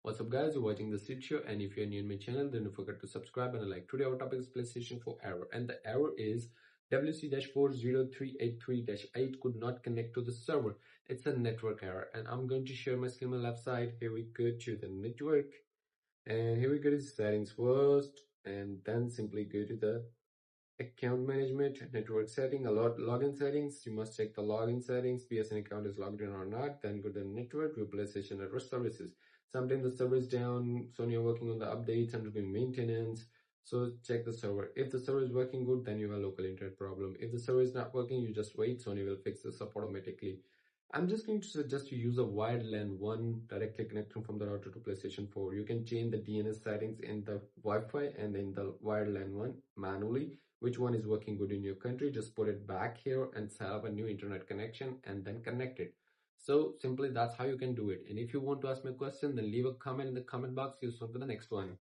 What's up guys, you're watching the Street Show, and if you're new in my channel, then don't forget to subscribe and like. Today our topic is PlayStation 4 error, and the error is WC-40383-8 could not connect to the server. It's a network error, and I'm going to share my screen on the left side. Here we go to the network, and here we go to settings first, and then simply go to the account management, network setting, login settings. You must check the login settings, PSN account is logged in or not. Then go to the network, PlayStation network services. Sometimes the server is down, so you're working on the updates and doing maintenance. So check the server. If the server is working good, then you have a local internet problem. If the server is not working, you just wait. Sony will fix this up automatically. I'm just going to suggest you use a wired LAN 1 directly connecting from the router to PlayStation 4. You can change the DNS settings in the Wi-Fi and in the wired LAN 1 manually. Which one is working good in your country? Just put it back here and set up a new internet connection and then connect it. So simply that's how you can do it. And if you want to ask me a question, then leave a comment in the comment box. See you soon for the next one.